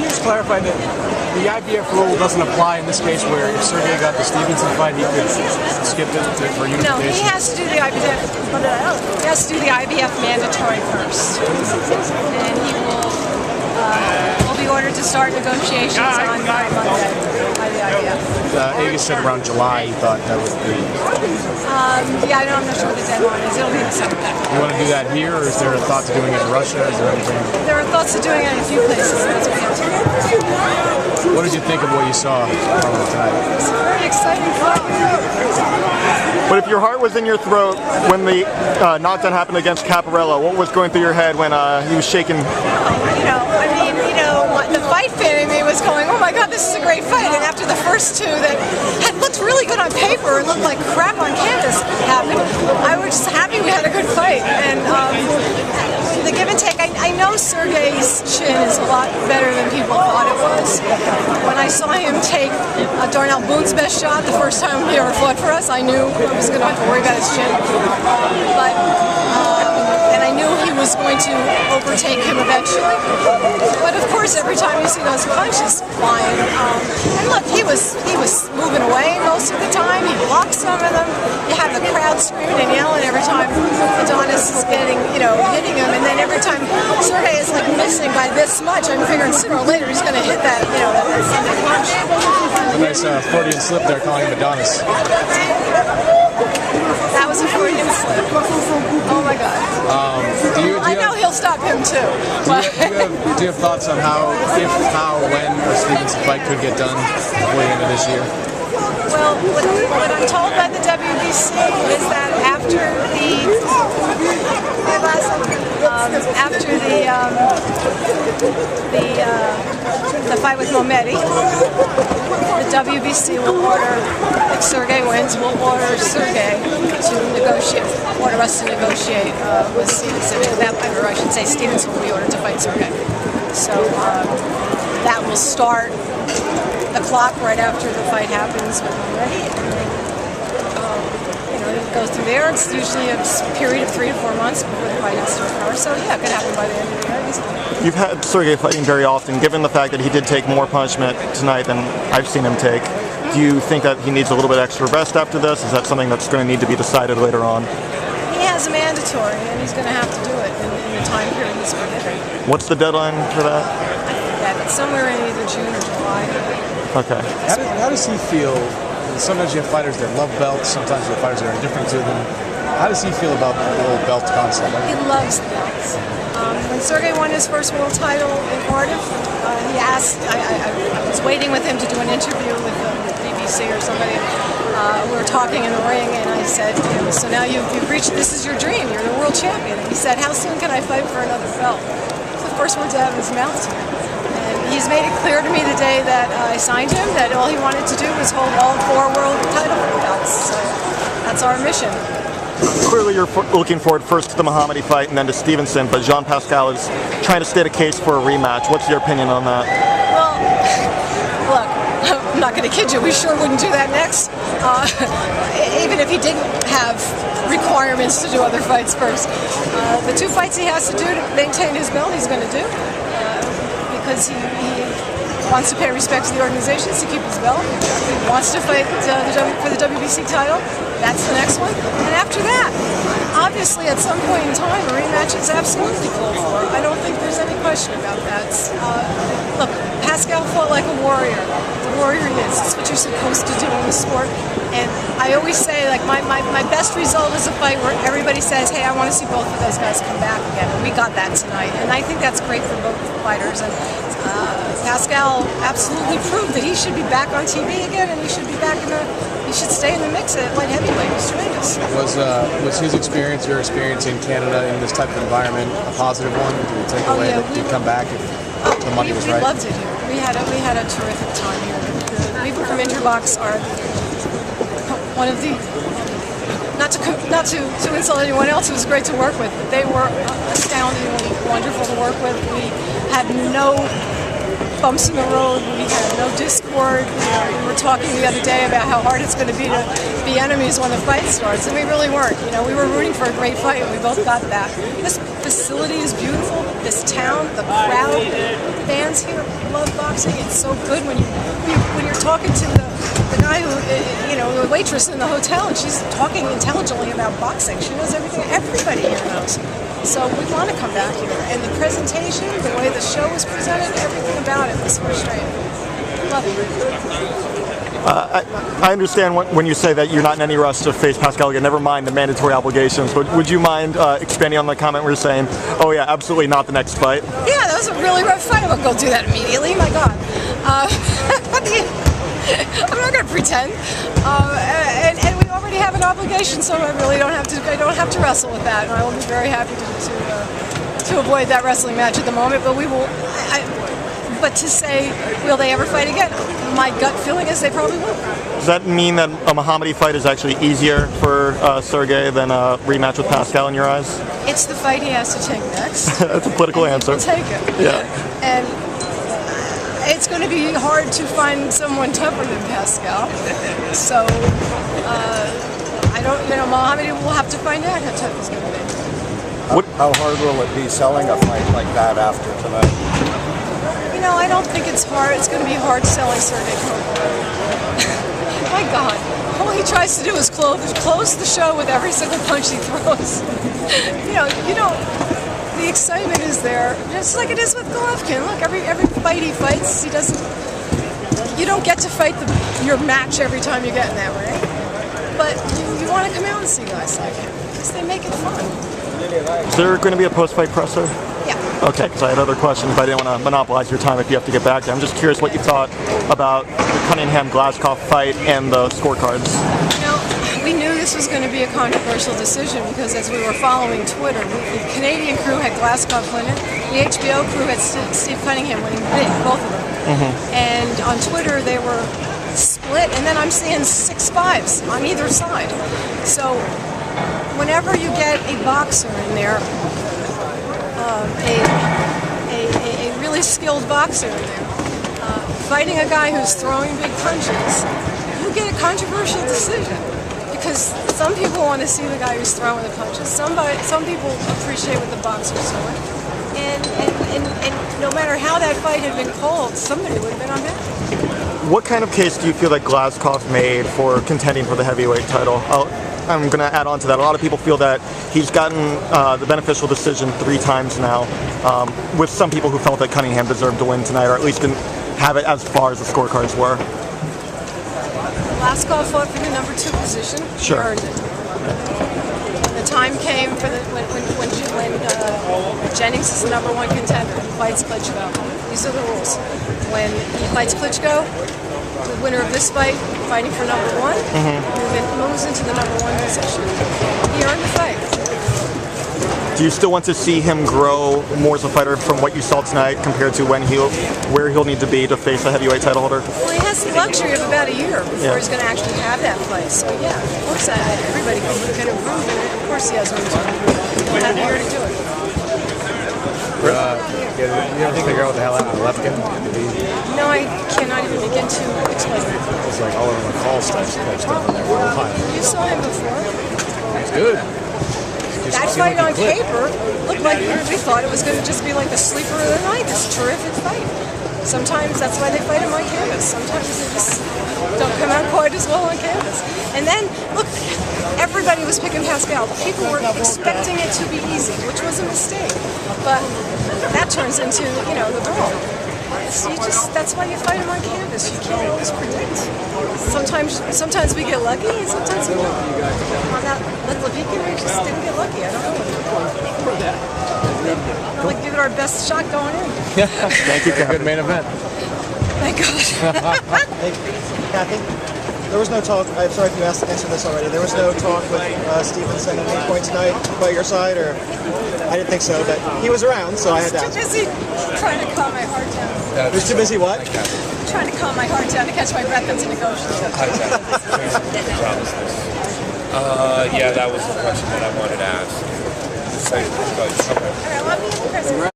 you just clarify that the IBF rule doesn't apply in this case, where if Sergey got the Stevenson fight, he could skip it for unification? No, he has to do the IBF. He has to do the IBF mandatory first, and he will be ordered to start negotiations on Monday by the IBF. Aegis said around July. He thought that would be. Yeah, I'm not sure what the deadline is. It'll be in the summer. You want to do that here, or is there a thought to doing it in Russia? Is there anything? There are thoughts of doing it in a few places. That's what we have to do. What did you think of what you saw tonight? It's a very exciting fight. But if your heart was in your throat when the knockdown happened against Caparello, what was going through your head when he was shaking? The fight fan in me was going, oh my God, this is a great fight. And after the first two that had looked really good on paper and looked like crap on canvas happened, I was just happy we had a good fight. And the give and take, I know Sergey's chin is a lot better than people thought it was. When I saw him take Darnell Boone's best shot the first time he ever fought for us, I knew I was going to have to worry about his chin. And I knew he was going to overtake him eventually. But of course, every time you see those punches flying, and look, he was moving away most of the time. He blocked some of them. You have the crowd screaming and yelling every time Adonis is getting, hitting him, and then every time Sergey is like missing by this much, I'm figuring sooner or later he's going to hit that, that Sunday punch. A nice Freudian slip there, calling him Adonis. That was a Freudian slip. Oh my God. I know he'll stop him too. Do you have thoughts on when a Stevenson fight could get done before the end of this year? Well, what I'm told by the WBC is that after the fight with Momedi, the WBC will order, if Sergey wins, will order Sergey to negotiate, order us to negotiate with Stevenson. Or I should say Stevenson will be ordered to fight Sergey. So that will start the clock right after the fight happens with Momedi. It goes through there. It's usually a period of 3 to 4 months before the fight has to occur. So yeah, it could happen by the end of the year. You've had Sergey fighting very often. Given the fact that he did take more punishment tonight than I've seen him take, do you think that he needs a little bit extra rest after this? Is that something that's going to need to be decided later on? He has a mandatory, and he's going to have to do it in the time period he's been given. What's the deadline for that? I forget. It's somewhere in either June or July. Okay. How does he feel? Sometimes you have fighters that love belts, sometimes you have fighters that are indifferent to them. How does he feel about the whole belt concept? He loves the belts. When Sergey won his first world title in Cardiff, he asked, I was waiting with him to do an interview with the BBC or somebody. We were talking in the ring, and I said, so now you've reached, this is your dream, you're the world champion. And he said, how soon can I fight for another belt? It's the first words out of his mouth to me. He's made it clear to me the day that I signed him that all he wanted to do was hold all 4 world title belts. So that's our mission. Clearly you're looking forward first to the Muhammadi fight and then to Stevenson, but Jean Pascal is trying to state a case for a rematch. What's your opinion on that? Well, look, I'm not going to kid you, we sure wouldn't do that next. Even if he didn't have requirements to do other fights first. The 2 fights he has to do to maintain his belt, he's going to do. Because he wants to pay respect to the organizations to keep his belt. He wants to fight for the WBC title. That's the next one. And after that, obviously at some point in time, a rematch is absolutely called for. I don't think there's any question about that. Look, Pascal fought like a warrior. The warrior he is. It's what you're supposed to do in the sport. And I always say, like, my best result is a fight where everybody says, hey, I want to see both of those guys come back again. And we got that tonight. And I think that's great for both fighters. And Pascal absolutely proved that he should be back on TV again, and he should be back he should stay in the mix at light heavyweight. He's tremendous. Was his experience, your experience in Canada in this type of environment, a positive one? Did he take away that he'd come back if the money was right? We loved it here. We had a terrific time here. The people from Interbox are one of the, not to insult anyone else, it was great to work with, but they were astoundingly wonderful to work with. We had no bumps in the road. We had no discord. We were talking the other day about how hard it's going to be enemies when the fight starts, and we really weren't. We were rooting for a great fight, and we both got that. This facility is beautiful. This town, the crowd, the fans here love boxing. It's so good when you're talking to the guy who, the waitress in the hotel, and she's talking intelligently about boxing. She knows everything. Everybody here knows. So we want to come back here. And the presentation, the way the show was presented, everything about it was first rate. Love it. I understand when you say that you're not in any rush to face Pascal again, never mind the mandatory obligations, but would you mind expanding on the comment where you're saying, oh yeah, absolutely not the next fight? Yeah, that was a really rough fight. I would go do that immediately. My God. I'm not going to pretend. And we already have an obligation, so I really don't have to wrestle with that. And I will be very happy to avoid that wrestling match at the moment. But we will. But to say, will they ever fight again? My gut feeling is they probably will. Does that mean that a Muhammadi fight is actually easier for Sergey than a rematch with Pascal in your eyes? It's the fight he has to take next. That's a political answer. Take it. Yeah. And it's going to be hard to find someone tougher than Pascal. So I don't. Muhammadi will have to find out how tough he's going to be. How hard will it be selling a fight like that after tonight? I don't think it's hard. It's going to be hard selling Sergey Kovalev. My God. All he tries to do is close the show with every single punch he throws. The excitement is there, just like it is with Golovkin. Look, every fight he fights, you don't get to fight your match every time you get in that ring. But you want to come out and see guys like him, because they make it fun. Is there going to be a post-fight presser? Yeah. Okay, because I had other questions, but I didn't want to monopolize your time if you have to get back there. I'm just curious what you thought about the Cunningham-Glasgow fight and the scorecards. We knew this was going to be a controversial decision because as we were following Twitter, the Canadian crew had Glasgow winning, the HBO crew had Steve Cunningham winning big, both of them. Mm-hmm. And on Twitter they were split, and then I'm seeing 6-5s on either side. So whenever you get a boxer in there, a really skilled boxer in there, fighting a guy who's throwing big punches, you get a controversial decision. Because some people want to see the guy who's throwing the punches. Some people appreciate what the boxer's doing. And no matter how that fight had been called, somebody would have been unhappy. What kind of case do you feel that Glasgow made for contending for the heavyweight title? I'm going to add on to that. A lot of people feel that he's gotten the beneficial decision 3 times now, with some people who felt that Cunningham deserved to win tonight, or at least didn't have it as far as the scorecards were. Glasgow fought for the number 2 position. Sure. He earned it. The time came for when Jennings is the number 1 contender and fights Klitschko. These are the rules. When he fights Klitschko, the winner of this fight, fighting for number 1, moves into the number 1 position. He earned the fight. Do you still want to see him grow more as a fighter from what you saw tonight compared to where he'll need to be to face a heavyweight title holder? Well, he has the luxury of about a year before he's going to actually have that fight. So yeah, of course everybody can improve, and of course he has room to improve. He'll have a year to do it. You don't figure out what the hell happened to Golovkin? No, I cannot even begin to explain that. It was like all over the call type stuff in there for a while. You saw him before. It's good. That fight on paper looked like we thought it was going to just be like the sleeper of the night. It's a terrific fight. Sometimes that's why they fight him on canvas. Sometimes they just don't come out quite as well on canvas. And then, look, everybody was picking Pascal. People were expecting it to be easy, which was a mistake. But that turns into, the brawl. That's why you fight him on canvas. You can't always predict. Sometimes we get lucky, and sometimes we don't. On that Levikin, we just didn't get lucky. I don't know. We'll give it our best shot going in. Thank you, Good main event. Thank God. Hey, Kathy, there was no talk. I'm sorry if you answered this already. There was no talk with Stevenson at any point tonight by your side, or I didn't think so, but he was around, so I had to ask. Too busy trying to calm my heart down. He was too busy what? Trying to calm my heart down to catch my breath and to negotiate. Yeah, that was the question that I wanted to ask. All right, let me in the present.